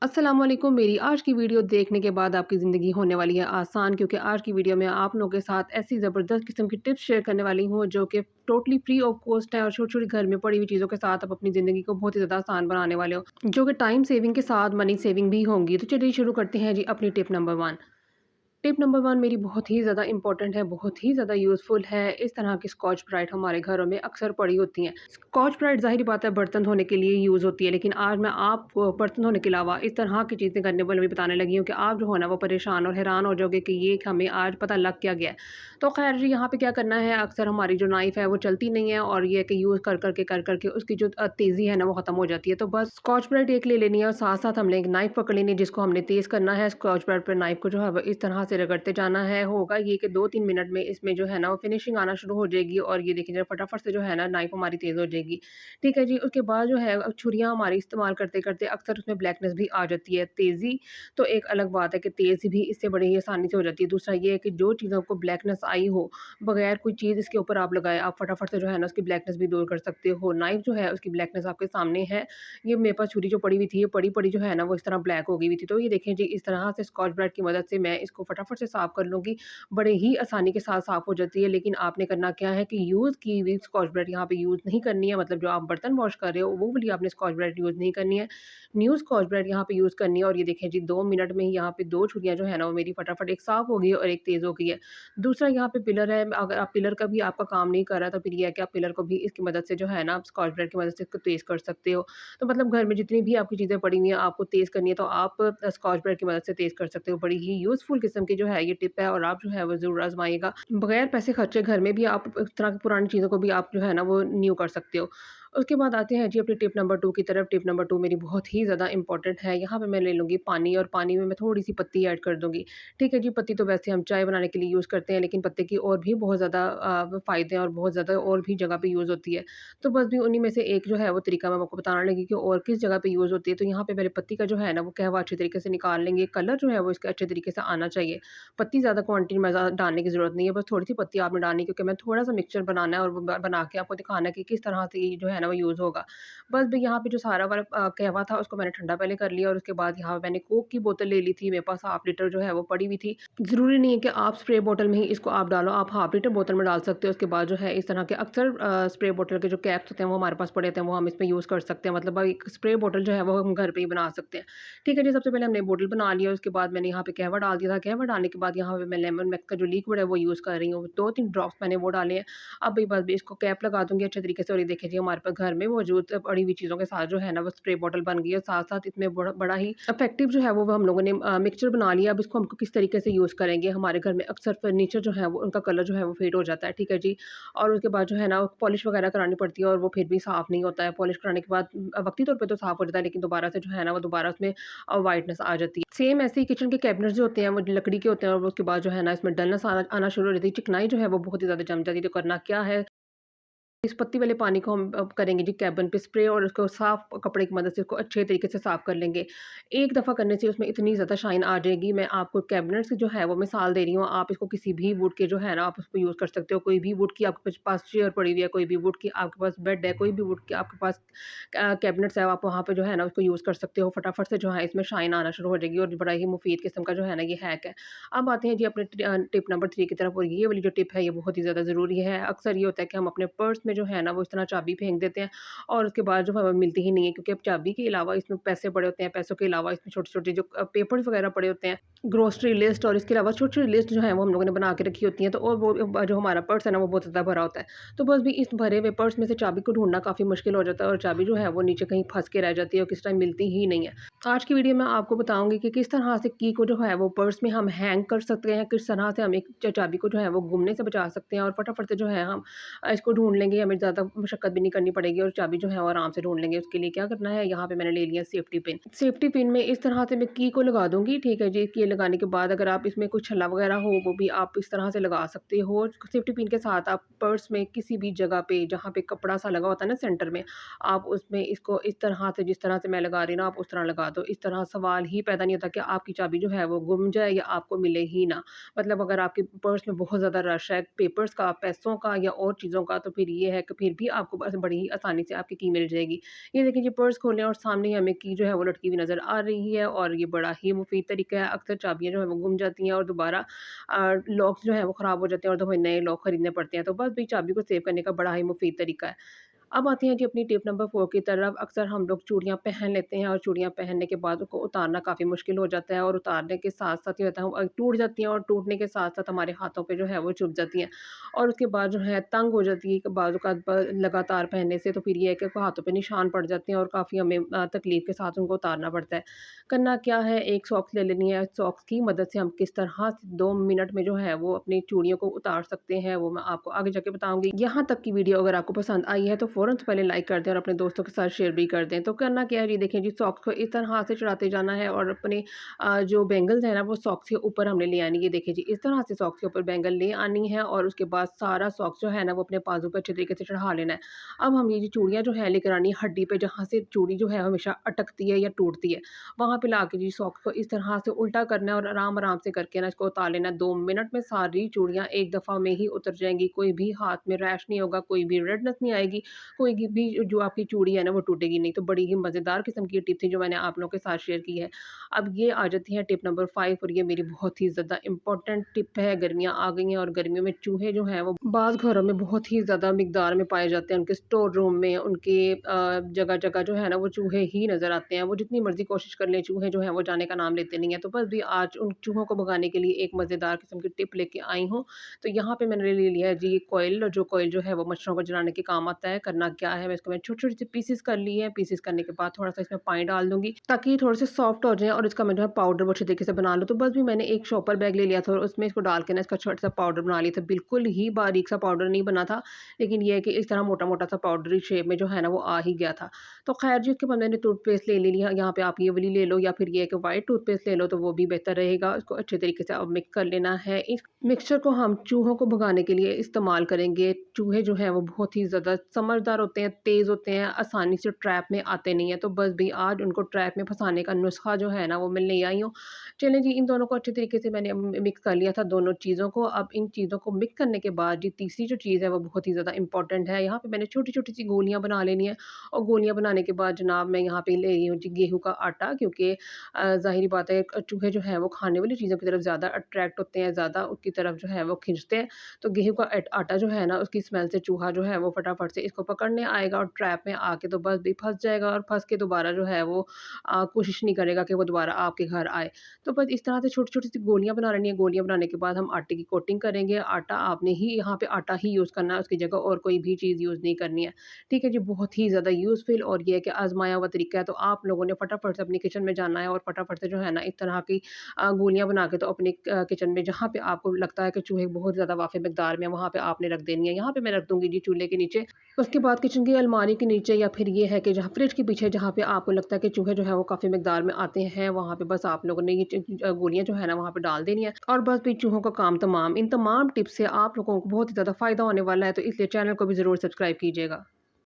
अस्सलाम वालेकुम। मेरी आज की वीडियो देखने के बाद आपकी ज़िंदगी होने वाली है आसान, क्योंकि आज की वीडियो में आप लोगों के साथ ऐसी ज़बरदस्त किस्म की टिप्स शेयर करने वाली हूँ जो कि टोटली फ्री ऑफ कॉस्ट है और छोटी-छोटी घर में पड़ी हुई चीज़ों के साथ आप अपनी ज़िंदगी को बहुत ही ज़्यादा आसान बनाने वाले हो, जो कि टाइम सेविंग के साथ मनी सेविंग भी होंगी। तो चलिए शुरू करते हैं जी अपनी टिप नंबर 1। टिप नंबर 1 मेरी बहुत ही ज़्यादा इंपॉर्टेंट है, बहुत ही ज़्यादा यूज़फुल है। इस तरह की स्कॉच ब्राइट हमारे घरों में अक्सर पड़ी होती हैं। स्कॉच ब्राइट ज़ाहिर बात है बर्तन धोने के लिए यूज़ होती है, लेकिन आज मैं आपको बर्तन धोने के अलावा इस तरह की चीज़ें करने वाले भी बताने लगी हूँ कि आप जो हो ना वो परेशान और हैरान हो जाओगे कि ये हमें आज पता लग क्या गया है। तो खैर जी, यहाँ पे क्या करना है, अक्सर हमारी जो नाइफ़ है वो चलती नहीं है और ये है कि यूज़ कर कर के उसकी जो तेज़ी है ना वो ख़त्म हो जाती है। तो बस स्कॉच ब्राइट एक ले लेनी है और साथ-साथ हमने एक नाइफ़ पकड़ लेनी है जिसको हमने तेज़ करना है। स्कॉच ब्राइट पे नाइफ़ को जो है वो इस तरह से रगड़ते जाना है। होगा ये कि 2-3 मिनट में इसमें जो है ना वो फिनिशिंग आना शुरू हो जाएगी और ये देखिए जरा फटाफट से जो है ना नाइफ़ हमारी तेज़ हो जाएगी। ठीक है जी, उसके बाद जो है छुरियाँ हमारी इस्तेमाल करते-करते अक्सर उसमें ब्लैकनेस भी आ जाती है। तेज़ी तो एक अलग बात है कि तेज़ी भी इससे बड़ी ही आसानी से हो जाती है। दूसरा ये है कि जो चीज़ों को ब्लैकनेस आई हो, बगैर कोई चीज़ इसके ऊपर आप लगाए, आप फटाफट से जो है ना उसकी ब्लैकनेस भी दूर कर सकते हो। नाइफ़ जो है उसकी ब्लैकनेस आपके सामने है। ये मेरे पास छुरी जो पड़ी हुई थी, ये पड़ी-पड़ी जो है ना वो इस तरह ब्लैक हो गई हुई थी। तो ये देखें जी, इस तरह से स्कॉच ब्राइट की मदद से मैं इसको फटाफट से साफ़ कर लूँगी। बड़े ही आसानी के साथ साफ़ हो जाती है, लेकिन आपने करना क्या है कि यूज़ की हुई स्कॉच ब्राइट यहाँ पे यूज़ नहीं करनी है, मतलब जो आप बर्तन वॉश कर रहे हो वो वाली आपने स्कॉच ब्राइट यूज़ नहीं करनी है। न्यू स्कॉच ब्राइट यहाँ पे यूज़ करनी है और ये देखें जी, 2 मिनट में ही यहाँ पे 2 छुरियाँ जो है ना वो मेरी फटाफट एक साफ़ हो गई है और एक तेज़ हो गई है। दूसरा यहाँ पे पिलर है, अगर आप पिलर का भी आपका काम नहीं कर रहा तो फिर ये है कि आप पिलर को भी इसकी मदद से जो है ना आप स्कॉच ब्राइट की मदद से इसको तेज़ कर सकते हो। तो मतलब घर में जितनी भी आपकी चीज़ें पड़ी हुई हैं, आपको तेज़ करनी है तो आप स्कॉच ब्राइट की मदद से तेज़ कर सकते हो। बड़ी ही यूज़फुल किस्म की जो है ये टिप है और आप जो है वो ज़रूर आज़माइएगा। बगैर पैसे खर्चे घर में भी आप इस तरह की पुरानी चीज़ों को भी आप जो है ना वो न्यू कर सकते हो। उसके बाद आते हैं जी अपनी टिप नंबर 2 की तरफ। टिप नंबर 2 मेरी बहुत ही ज़्यादा इंपॉर्टेंट है। यहाँ पे मैं ले लूँगी पानी और पानी में मैं थोड़ी-सी पत्ती ऐड कर दूँगी। ठीक है जी, पत्ती तो वैसे हम चाय बनाने के लिए यूज़ करते हैं, लेकिन पत्ते की और भी बहुत ज़्यादा फ़ायदे हैं और बहुत ज़्यादा और भी जगह पे यूज़ होती है। तो बस भी उन्हीं में से एक जो है वो तरीका मैं आपको बताने लगी कि और किस जगह पे यूज़ होती है। तो यहाँ पे मेरे पत्ती का जो है ना वो कहवा अच्छे तरीके से निकाल लेंगे। कलर जो है वो इसका अच्छे तरीके से आना चाहिए। पत्ती ज़्यादा क्वांटिटी में डालने की ज़रूरत नहीं है, बस थोड़ी-सी पत्ती आपने डालनी है, क्योंकि मैं थोड़ा-सा मिक्सचर बनाना है और वो बना के आपको दिखाना है कि किस तरह से ये जो है ना वो यूज़ होगा। बस भी यहाँ पे जो सारा वाला कहवा था उसको मैंने ठंडा पहले कर लिया और उसके बाद यहाँ मैंने कोक की बोतल ले ली थी, मेरे पास हाफ लीटर जो है वो पड़ी हुई थी। ज़रूरी नहीं है कि आप स्प्रे बॉटल में ही इसको आप डालो, आप हाफ लीटर बोतल में डाल सकते हो। उसके बाद जो है इस तरह के अक्सर स्प्रे बॉटल के जो कैप्स होते हैं वो हमारे पास पड़े होते हैं, वो हम इसमें यूज़ कर सकते हैं। मतलब एक स्प्रे बॉटल जो है वो हम घर पे ही बना सकते हैं। ठीक है जी, सबसे पहले हमने बॉटल बना लिया, उसके बाद मैंने यहाँ पे कहवा डाल दिया था। कहवा डालने के बाद यहाँ पे मैं लेमन मैक्स का जो लिक्विड है वो यूज़ कर रही हूँ। 2-3 ड्रॉप्स मैंने वो डाले हैं। अब एक बार भी इसको कैप लगा दूँगी अच्छे तरीके से और ये देखिए जी, हमारे पास घर में मौजूद पड़ी हुई चीज़ों के साथ जो है ना वो स्प्रे बॉटल बन गई है। साथ-साथ इसमें बड़ा बड़ा ही इफेक्टिव जो है वो हम लोगों ने मिक्सचर बना लिया। अब इसको हमको किस तरीके से यूज़ करेंगे, हमारे घर में अक्सर फर्नीचर जो है वो उनका कलर जो है वो फेड हो जाता है, ठीक है जी। और उसके बाद जो है ना पॉलिश वगैरह करानी पड़ती है और वो फिर भी साफ़ नहीं होता है। पॉलिश कराने के बाद वक़्ती तौर पे तो साफ़ हो जाता है, लेकिन दोबारा से जो है ना वो दोबारा उसमें व्हाइटनेस आ जाती है। सेम ऐसे ही किचन के कैबिनेट्स जो होते हैं वो लकड़ी के होते हैं और उसके बाद जो है ना इसमें डलनेस आना आना शुरू हो जाती है। चिकनाई जो है वो बहुत ही ज़्यादा जम जाती है। तो करना क्या है, इस पत्ती वाले पानी को हम अब करेंगे जी केबिन पे स्प्रे और उसको साफ़ कपड़े की मदद से इसको अच्छे तरीके से साफ़ कर लेंगे। एक दफ़ा करने से उसमें इतनी ज़्यादा शाइन आ जाएगी। मैं आपको कैबिनेट्स जो है वो मिसाल दे रही हूँ। आप इसको किसी भी वुड के जो है ना आप उसको यूज़ कर सकते हो। कोई भी वुड की आपके पास चेयर पड़ी हुई है, कोई भी वुड की आपके पास बेड है, कोई भी वुड के आपके पास कैबिनेट्स है, आप वहाँ पे जो है ना उसको यूज़ कर सकते हो। फटाफट से जो है इसमें शाइन आना शुरू हो जाएगी और बड़ा ही मुफ़ीद किस्म का जो है ना ये हैक है। अब आते हैं जी अपने टिप नंबर 3 की तरफ और ये वाली जो टिप है ये बहुत ही ज़्यादा ज़रूरी है। अक्सर ये होता है कि हम अपने पर्स में जो है ना वो इस तरह चाबी फेंक देते हैं और उसके बाद जो हमें मिलती ही नहीं है, क्योंकि अब चाबी के अलावा इसमें पैसे पड़े होते हैं, पैसों के अलावा इसमें छोटे-छोटे जो पेपर्स वगैरह पड़े होते हैं, ग्रोसरी लिस्ट और इसके अलावा छोटी-छोटी लिस्ट जो है वो हम लोगों ने बना के रखी होती हैं। तो और वो जो हमारा पर्स है ना वो बहुत ज़्यादा भरा होता है। तो बस भी इस भरे हुए पर्स में से चाबी को ढूँढना काफ़ी मुश्किल हो जाता है और चाबी जो है वो नीचे कहीं फँस के रह जाती है और किसी टाइम मिलती ही नहीं है। आज की वीडियो में आपको बताऊँगी कि किस तरह से की को जो है वो पर्स में हम हैंग कर सकते हैं, किस तरह से हम एक चाबी को जो है वो गुमने से बचा सकते हैं और फटाफट से जो है हम इसको ढूँढ लेंगे, हमें ज़्यादा मशक्कत भी नहीं करनी पड़ेगी और चाबी जो है वो आराम से ढूँढ लेंगे। उसके लिए क्या करना है, यहाँ पे मैंने ले लिया सेफ्टी पिन। सेफ्टी पिन में इस तरह से मैं की को लगा दूँगी, ठीक है जी। की लगाने के बाद अगर आप इसमें कुछ छल्ला वगैरह हो वो भी आप इस तरह से लगा सकते हो। सेफ्टी पिन के साथ आप पर्स में किसी भी जगह पे जहाँ पे कपड़ा सा लगा होता है ना सेंटर में, आप उसमें इसको इस तरह से जिस तरह से मैं लगा रही हूँ ना आप उस तरह लगा तो इस तरह सवाल ही पैदा नहीं होता कि आपकी चाबी जो है वो गुम जाए या आपको मिले ही ना। मतलब अगर आपके पर्स में बहुत ज़्यादा रश है पेपर्स का, पैसों का या और चीज़ों का, तो फिर ये है कि फिर भी आपको बस बड़ी ही आसानी से आपकी की मिल जाएगी। ये देखिए जी, पर्स खोलें और सामने ही हमें की जो है वो लटकी हुई नज़र आ रही है और ये बड़ा ही मुफ़ीद तरीका है। अक्सर चाबियाँ जो है वो गुम जाती हैं और दोबारा लॉक्स जो है वो ख़राब हो जाते हैं और तो हमें नए लॉक खरीदने पड़ते हैं। तो बस भी चाबी को सेव करने का बड़ा ही मुफ़ीद तरीका है। अब आते हैं जी अपनी टिप नंबर 4 की तरफ। अक्सर हम लोग चूड़ियाँ पहन लेते हैं और चूड़ियाँ पहनने के बाद उसको उतारना काफ़ी मुश्किल हो जाता है और उतारने के साथ-साथ ये होता है टूट जाती हैं और टूटने के साथ-साथ हमारे हाथों पे जो है वो चुभ जाती हैं और उसके बाद जो है तंग हो जाती है कि बाज़-औक़ात लगातार पहनने से, तो फिर ये है कि हाथों पे निशान पड़ जाते हैं और काफ़ी हमें तकलीफ़ के साथ उनको उतारना पड़ता है। करना क्या है, एक सॉक्स ले लेनी है, सॉक्स की मदद से हम किस तरह से 2 मिनट में जो है वो अपनी चूड़ियों को उतार सकते हैं, वो मैं आपको आगे जाके बताऊँगी। यहाँ तक की वीडियो अगर आपको पसंद आई है तो फ़ौरन से पहले लाइक कर दें और अपने दोस्तों के साथ शेयर भी कर दें। तो करना क्या है जी, देखें जी, सॉक्स को इस तरह से चढ़ाते जाना है और अपने जो बैंगल्स है ना वो सॉक्स के ऊपर हमने ले आनी है। देखिए जी, इस तरह से सॉक्स के ऊपर बैंगल ले आनी है और उसके बाद सारा सॉक्स जो है ना वो अपने बाजू पे अच्छे तरीके से चढ़ा लेना है। अब हम ये जो चूड़ियाँ जो है लेकर आनी है हड्डी पे, जहाँ से चूड़ी जो है हमेशा अटकती है या टूटती है, वहाँ पे लाके जी सॉक्स को इस तरह से उल्टा करना है और आराम-आराम से करके ना इसको उतार लेना है। 2 मिनट में सारी चूड़ियाँ एक दफ़ा में ही उतर जाएँगी। कोई भी हाथ में रैश नहीं होगा, कोई भी रेडनेस नहीं आएगी, कोई भी जो आपकी चूड़ी है ना वो टूटेगी नहीं। तो बड़ी ही मज़ेदार किस्म की टिप थी जो मैंने आप लोगों के साथ शेयर की है। अब ये आ जाती है टिप नंबर 5 और ये मेरी बहुत ही ज़्यादा इम्पोर्टेंट टिप है। गर्मियाँ आ गई हैं और गर्मियों में चूहे जो हैं वो बाज़ घरों में बहुत ही ज़्यादा मिक़दार में पाए जाते हैं। उनके स्टोर रूम में, उनके जगह-जगह जो है ना वो चूहे ही नज़र आते हैं। वो जितनी मर्ज़ी कोशिश कर लें, चूहे जो हैं वो जाने का नाम लेते नहीं हैं। तो बस भी आज उन चूहों को भगाने के लिए एक मज़ेदार किस्म की टिप लेके आई हूँ। तो यहाँ पे मैंने ले लिया है जी कॉइल, और जो कॉइल जो है वो मच्छरों को जलाने के काम आता है। करना क्या है, मैं इसको छोटे-छोटे से पीसेस कर लिए हैं। पीसेस करने के बाद थोड़ा-सा इसमें पानी डाल दूँगी ताकि ये थोड़े से सॉफ्ट हो जाएँ और इसका मैं जो है पाउडर वो अच्छे तरीके से बना लूँ। तो बस भी मैंने एक शॉपर बैग ले लिया था और उसमें इसको डाल के ना इसका छोटा-सा पाउडर बना लिया था। बिल्कुल ही बारीक सा पाउडर नहीं बना था, लेकिन ये है कि इस तरह मोटा-मोटा सा पाउडरी शेप में जो है ना वो आ ही गया था। तो ख़ैर जी, उसके बाद मैंने टूथपेस्ट ले लिया। यहाँ पे आप ये वाली ले लो या फिर ये है कि व्हाइट टूथपेस्ट ले लो तो वो भी बेहतर रहेगा। इसको अच्छे तरीके से अब मिक्स कर लेना है। इस मिक्सचर को हम चूहों को भगाने के लिए इस्तेमाल करेंगे। चूहे जो हैं वो बहुत ही ज़्यादा समझदार होते हैं, तेज़ होते हैं, आसानी से ट्रैप में आते नहीं हैं। तो बस भी आज उनको ट्रैप में फँसाने का नुस्ख़ा जो है ना वो मैं ले आई हूँ। चलें जी, इन दोनों को अच्छे तरीके से मैंने मिक्स कर लिया था दोनों चीज़ों को। अब इन चीज़ों को मिक्स करने के बाद जी तीसरी जो चीज़ है वो बहुत ही ज़्यादा इम्पोर्टेंट है। यहाँ पे मैंने छोटी-छोटी सी गोलियाँ बना लेनी है और गोलियाँ बनाने के बाद जनाब मैं यहाँ पे ले रही हूँ जी गेहूँ का आटा, क्योंकि ज़ाहिर-सी बात है चूहे जो हैं वो खाने वाली चीज़ों की तरफ ज़्यादा अट्रैक्ट होते हैं, ज़्यादा उसकी तरफ जो है वो खींचते हैं। तो गेहूँ का आटा जो है ना उसकी स्मेल से चूहा जो है वो फटाफट से इसको पकड़ने आएगा और ट्रैप में आके तो बस भी फँस जाएगा और फँस के दोबारा जो है वो कोशिश नहीं करेगा कि वो दोबारा आपके घर आए। तो बस इस तरह से छोटी-छोटी सी गोलियाँ बना लेनी है। गोलियाँ बनाने के बाद हम आटे की कोटिंग करेंगे। आटा आपने ही यहाँ पे आटा ही यूज़ करना है, उसकी जगह और कोई भी चीज़ यूज़ नहीं करनी है। ठीक है जी, बहुत ही ज़्यादा यूज़फुल और ये है कि आज़माया हुआ तरीका है। तो आप लोगों ने फटाफट से अपनी किचन में जाना है और फटाफट से जो है ना इस तरह की गोलियाँ बना के तो अपने किचन में जहाँ पे आपको लगता है कि चूहे बहुत ज़्यादा वाफ़ी मिक़दार में, वहाँ पे आपने रख देनी है। यहाँ पे मैं रख दूँगी जी चूल्हे के नीचे। उसके बाद किचन की अलमारी के नीचे या फिर ये है कि जहाँ फ्रिज के पीछे जहाँ पे आपको लगता है कि चूहे जो है वो काफ़ी मिक़दार में आते हैं, वहाँ पे बस आप लोगों ने ये गोलियाँ जो है ना वहाँ पे डाल देनी है और बस भी चूहों का काम तमाम। इन तमाम टिप्स से आप लोगों को बहुत ही ज़्यादा फ़ायदा होने वाला है, तो इसलिए चैनल को भी ज़रूर सब्सक्राइब कीजिएगा।